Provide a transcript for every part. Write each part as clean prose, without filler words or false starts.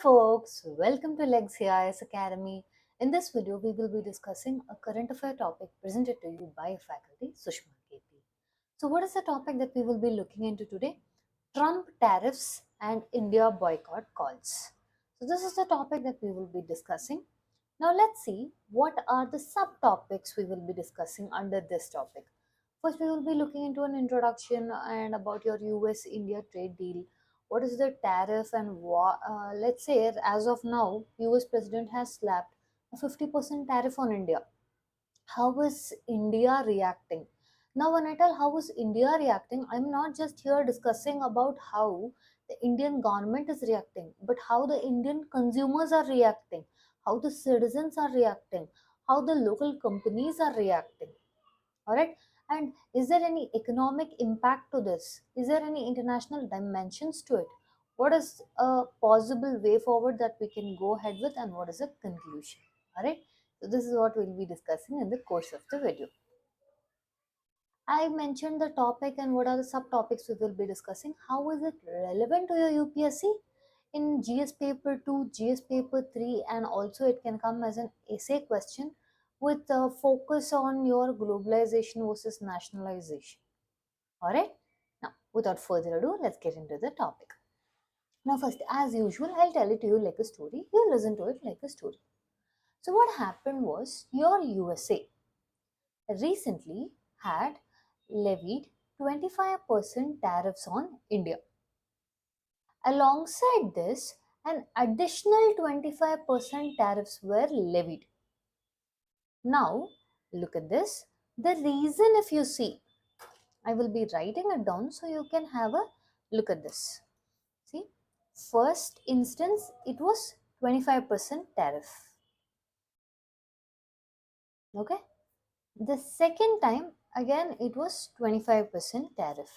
Hello folks, welcome to Legs IAS Academy. In this video, we will be discussing a current affair topic presented to you by faculty Sushma KP. So what is the topic that we will be looking into today? Trump tariffs and India boycott calls. So this is the topic that we will be discussing. Now let's see what are the subtopics we will be discussing under this topic. First, we will be looking into an introduction and about your US-India trade deal. What is the tariff and let's say as of now, US President has slapped a 50% tariff on India. How is India reacting? Now, when I tell how is India reacting, I'm not just here discussing about how the Indian government is reacting, but how the Indian consumers are reacting, how the citizens are reacting, how the local companies are reacting. All right. And is there any economic impact to this? Is there any international dimensions to it? What is a possible way forward that we can go ahead with, and what is a conclusion? All right. So this is what we'll be discussing in the course of the video. I mentioned the topic and what are the subtopics we will be discussing. How is it relevant to your UPSC? In GS paper 2, GS paper 3, and also it can come as an essay question with a focus on your globalization versus nationalization. Alright, now without further ado, let's get into the topic. Now, first, as usual, I'll tell it to you like a story. You listen to it like a story. So, what happened was your USA recently had levied 25% tariffs on India. Alongside this, an additional 25% tariffs were levied. Now, look at this. The reason, if you see, I will be writing it down so you can have a look at this. See, first instance, it was 25% tariff. Okay. The second time, again, it was 25% tariff.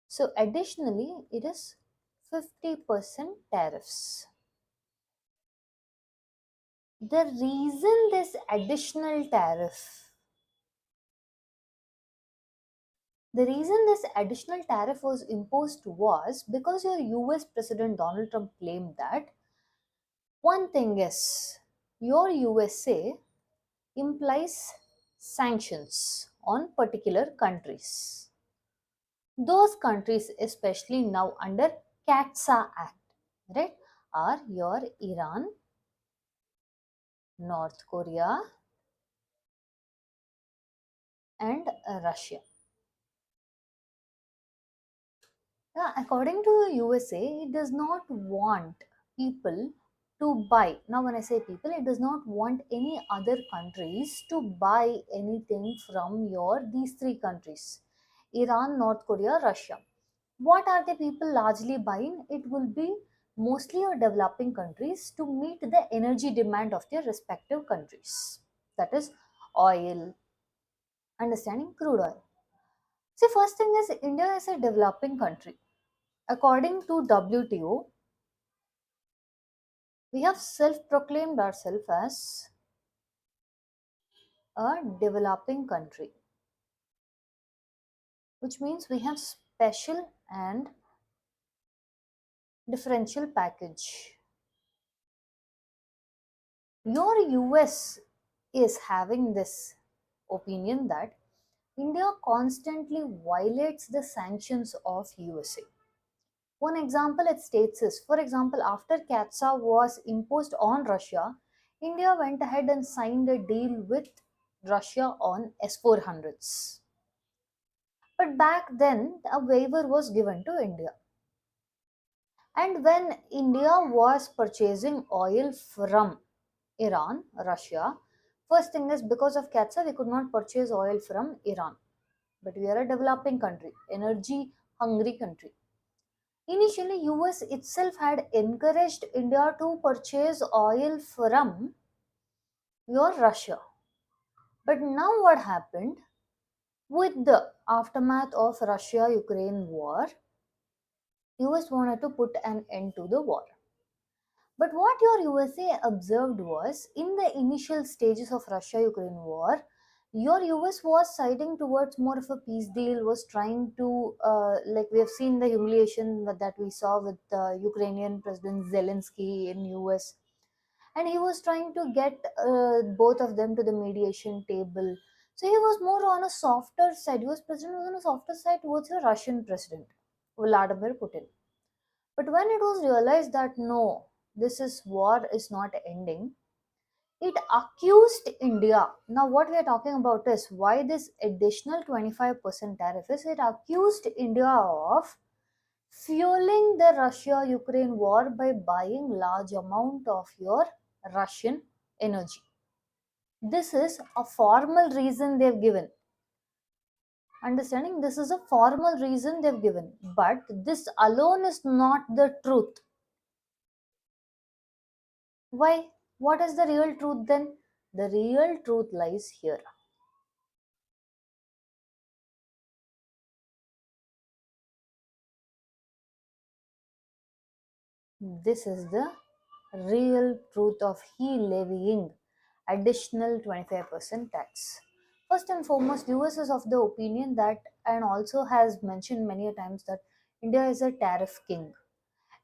So additionally, it is 50% tariffs. The reason this additional tariff, was imposed was because your US President Donald Trump claimed that one thing is your USA implies sanctions on particular countries. Those countries, especially now under CATSA Act, right, are your Iran, North Korea, and Russia. Now, according to the USA, it does not want people to buy. Now, when I say people, it does not want any other countries to buy anything from these three countries: Iran, North Korea, Russia. What are the people largely buying? It will be mostly your developing countries to meet the energy demand of their respective countries. That is oil, understanding crude oil. See, first thing is India is a developing country. According to WTO, we have self-proclaimed ourselves as a developing country, which means we have special and differential package. Your US is having this opinion that India constantly violates the sanctions of USA. One example it states is, for example, after CATSA was imposed on Russia, India went ahead and signed a deal with Russia on S-400s. But back then, a waiver was given to India. And when India was purchasing oil from Iran, Russia, first thing is because of CATSA, we could not purchase oil from Iran. But we are a developing country, energy hungry country. Initially, US itself had encouraged India to purchase oil from your Russia. But now what happened? With the aftermath of Russia-Ukraine war, US wanted to put an end to the war. But what your USA observed was, in the initial stages of Russia-Ukraine war, Your US was siding towards more of a peace deal, was trying to, like we have seen the humiliation that we saw with Ukrainian President Zelensky in US, and he was trying to get both of them to the mediation table. So he was more on a softer side. US president was on a softer side towards the Russian president, Vladimir Putin. But when it was realized that no, this is war is not ending, it accused India. Now, what we are talking about is why this additional 25% tariff is it accused India of fueling the Russia Ukraine war by buying large amount of your Russian energy. This is a formal reason they've given. Understanding this is a formal reason they've given, but this alone is not the truth. Why? What is the real truth then? The real truth lies here. This is the real truth of he levying additional 25% tax. First and foremost, US is of the opinion that, and also has mentioned many a times that India is a tariff king.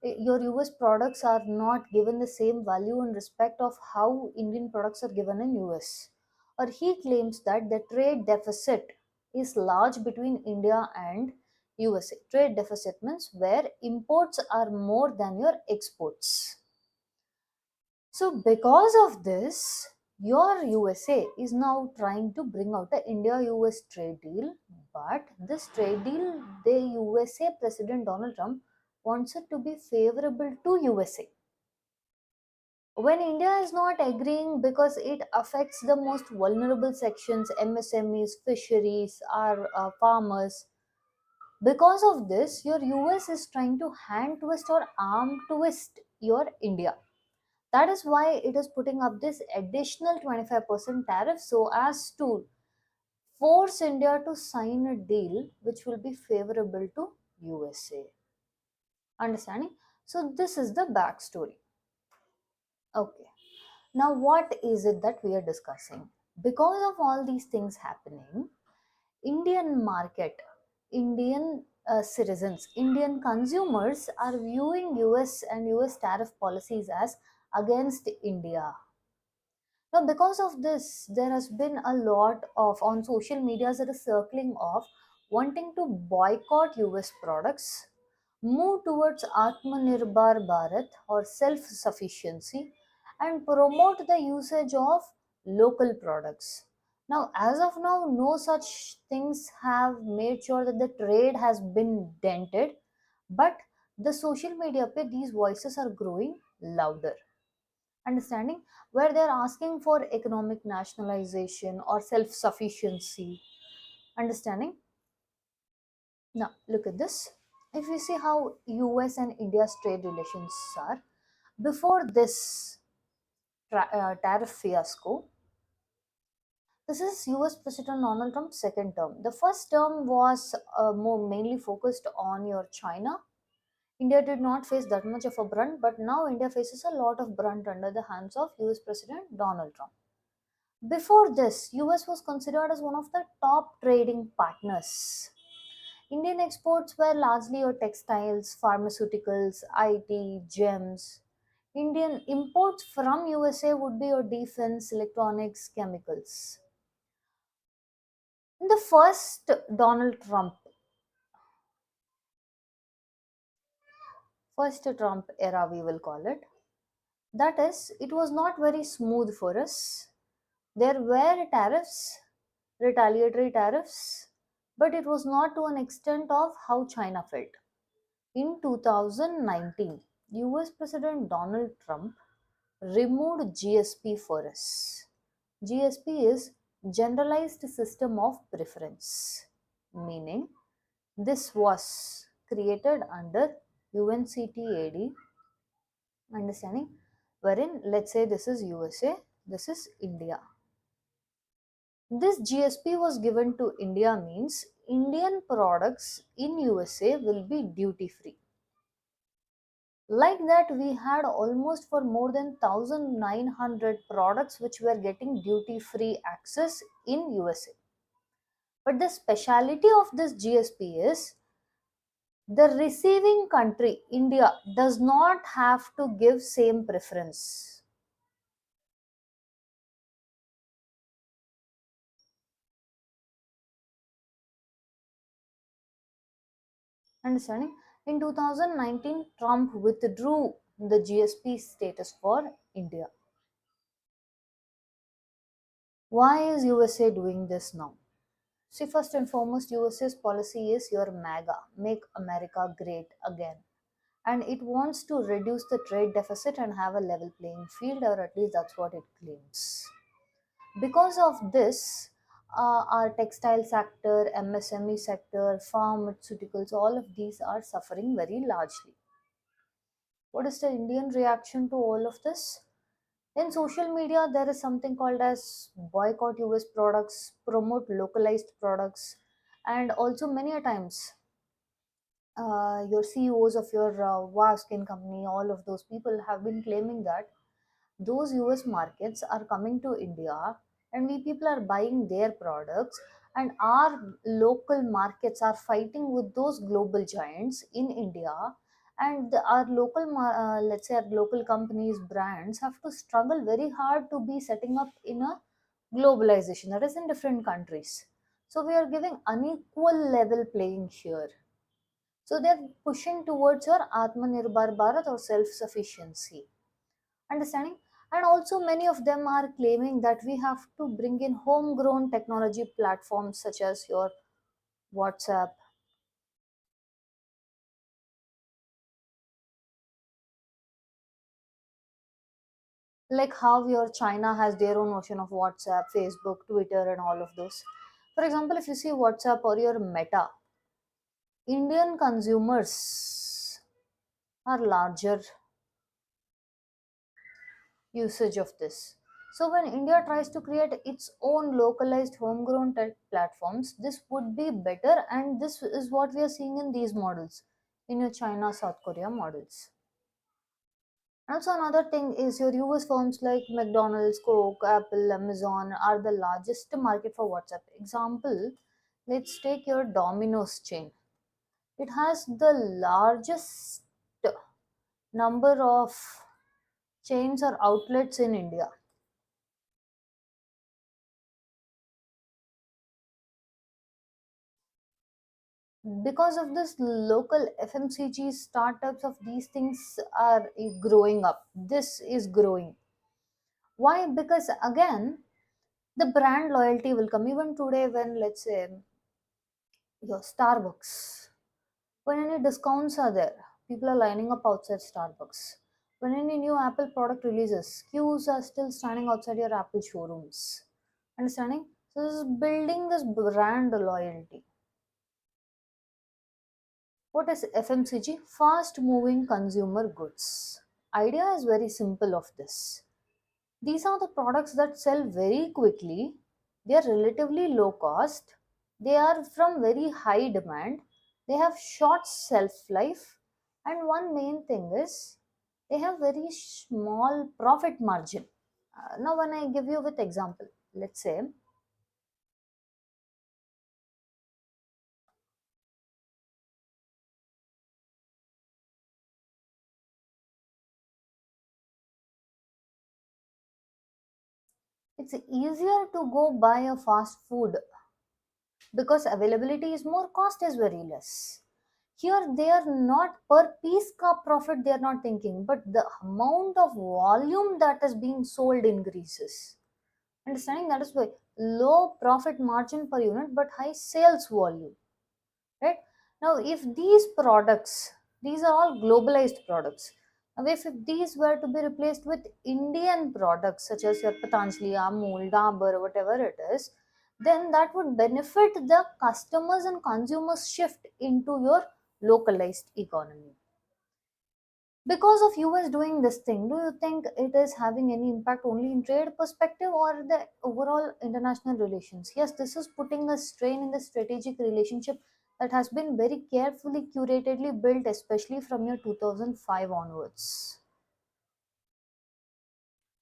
Your US products are not given the same value and respect of how Indian products are given in US. Or he claims that the trade deficit is large between India and USA. Trade deficit means where imports are more than your exports. So because of this, your USA is now trying to bring out a India-US trade deal, but this trade deal, the USA President Donald Trump wants it to be favorable to USA. When India is not agreeing because it affects the most vulnerable sections, MSMEs, fisheries, our farmers, because of this, your US is trying to hand twist or arm twist your India. That is why it is putting up this additional 25% tariff so as to force India to sign a deal which will be favorable to USA. Understanding? So this is the backstory. Okay. Now what is it that we are discussing? Because of all these things happening, Indian market, Indian citizens, Indian consumers are viewing US and US tariff policies as against India. Now, because of this, there has been a lot of on social media that is circling of wanting to boycott US products, move towards Atmanirbhar Bharat or self sufficiency, and promote the usage of local products. Now, as of now, no such things have made sure that the trade has been dented, but the social media pe these voices are growing louder. Understanding where they're asking for economic nationalization or self sufficiency. Understanding? Now, look at this. If you see how US and India's trade relations are, before this tariff fiasco, this is US President Donald Trump's second term. The first term was more mainly focused on your China. India did not face that much of a brunt, but now India faces a lot of brunt under the hands of US President Donald Trump. Before this, US was considered as one of the top trading partners. Indian exports were largely your textiles, pharmaceuticals, IT, gems. Indian imports from USA would be your defense, electronics, chemicals. In the first Trump era, we will call it. That is, it was not very smooth for us. There were tariffs, retaliatory tariffs, but it was not to an extent of how China felt. In 2019, US President Donald Trump removed GSP for us. GSP is Generalized System of Preference, meaning this was created under UNCTAD, understanding, wherein let's say this is USA, this is India. This GSP was given to India means Indian products in USA will be duty free. Like that, we had almost for more than 1900 products which were getting duty free access in USA. But the speciality of this GSP is the receiving country, India, does not have to give same preference. Understanding? In 2019, Trump withdrew the GSP status for India. Why is USA doing this now? See, first and foremost, USA's policy is your MAGA, Make America Great Again. And it wants to reduce the trade deficit and have a level playing field, or at least that's what it claims. Because of this, our textile sector, MSME sector, pharmaceuticals, all of these are suffering very largely. What is the Indian reaction to all of this? In social media, there is something called as boycott US products, promote localized products, and also many a times your CEOs of your WoW skin company, all of those people have been claiming that those US markets are coming to India and we people are buying their products, and our local markets are fighting with those global giants in India, and our local let's say our local companies brands have to struggle very hard to be setting up in a globalization that is in different countries. So we are giving unequal level playing here. So they're pushing towards your Atmanirbhar Bharat or self-sufficiency. Understanding? And also many of them are claiming that we have to bring in homegrown technology platforms such as your WhatsApp, like how your China has their own version of WhatsApp, Facebook, Twitter, and all of those. For example, if you see WhatsApp or your Meta, Indian consumers are larger usage of this. So when India tries to create its own localized homegrown tech platforms, this would be better, and this is what we are seeing in these models, in your China, South Korea models. Also, another thing is your US firms like McDonald's, Coke, Apple, Amazon are the largest market for WhatsApp. Example, let's take your Domino's chain. It has the largest number of chains or outlets in India. Because of this, local FMCG startups of these things are growing up. This is growing. Why? Because again, the brand loyalty will come. Even today, when let's say your Starbucks, when any discounts are there, people are lining up outside Starbucks. When any new Apple product releases, queues are still standing outside your Apple showrooms. Understanding? So this is building this brand loyalty. What is FMCG? Fast moving consumer goods. Idea is very simple of this. These are the products that sell very quickly. They are relatively low cost. They are from very high demand. They have short shelf life. And one main thing is they have very small profit margin. Now when I give you with example, let's say it's easier to go buy a fast food because availability is more, cost is very less. Here they are not per piece ka profit, they are not thinking, but the amount of volume that is being sold increases. Understanding? That is why low profit margin per unit but high sales volume, right? Now if these products, these are all globalized products. Now if these were to be replaced with Indian products such as your Patanjali, Amul, Dabur, whatever it is, then that would benefit the customers and consumers shift into your localized economy. Because of US doing this thing, do you think it is having any impact only in trade perspective or the overall international relations? Yes, this is putting a strain in the strategic relationship that has been very carefully curatedly built, especially from year 2005 onwards.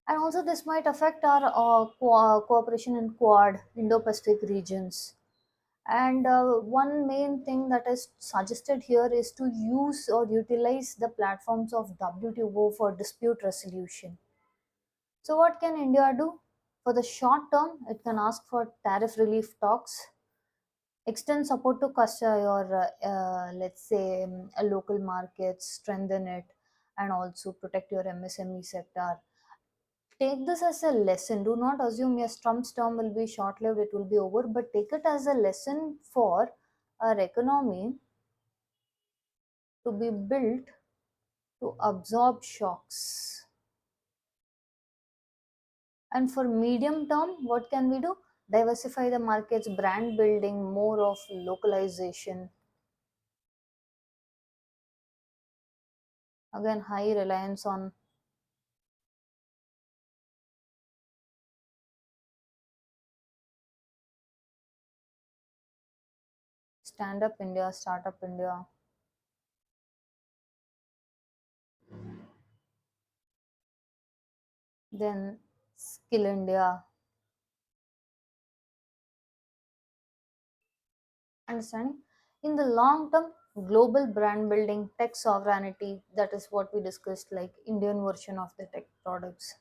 And also this might affect our cooperation in Quad, Indo-Pacific regions. And one main thing that is suggested here is to use or utilize the platforms of WTO for dispute resolution. So what can India do? For the short term, it can ask for tariff relief talks, extend support to your, let's say, local markets, strengthen it, and also protect your MSME sector. Take this as a lesson. Do not assume yes, Trump's term will be short lived, it will be over, but take it as a lesson for our economy to be built to absorb shocks. And for medium term, what can we do? Diversify the markets, brand building, more of localization. Again, high reliance on stand up India, startup India. Then skill India. Understanding? In the long term, global brand building, tech sovereignty, that is what we discussed, like Indian version of the tech products.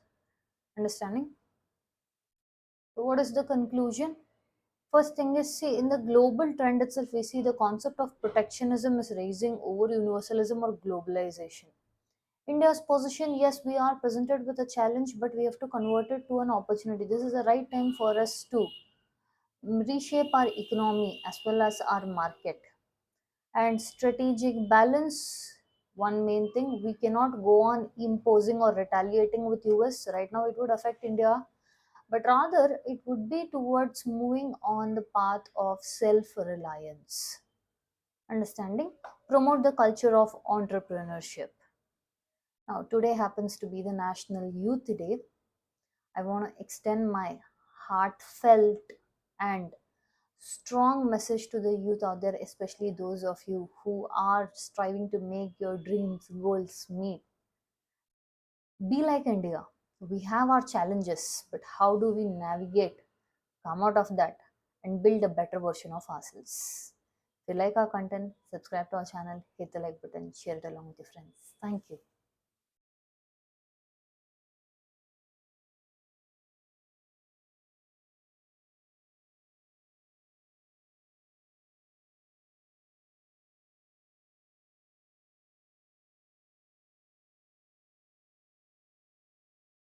Understanding? So what is the conclusion? First thing is, see, in the global trend itself, we see the concept of protectionism is raising over universalism or globalization. India's position, yes, we are presented with a challenge, but we have to convert it to an opportunity. This is the right time for us to reshape our economy as well as our market. And strategic balance, one main thing, we cannot go on imposing or retaliating with US. Right now, it would affect India, but rather it would be towards moving on the path of self reliance. Understanding? Promote the culture of entrepreneurship. Now, today happens to be the National Youth Day. I want to extend my heartfelt and strong message to the youth out there, especially those of you who are striving to make your dreams, goals meet. Be like India. We have our challenges, but how do we navigate, come out of that, and build a better version of ourselves? If you like our content, subscribe to our channel, hit the like button, share it along with your friends. Thank you.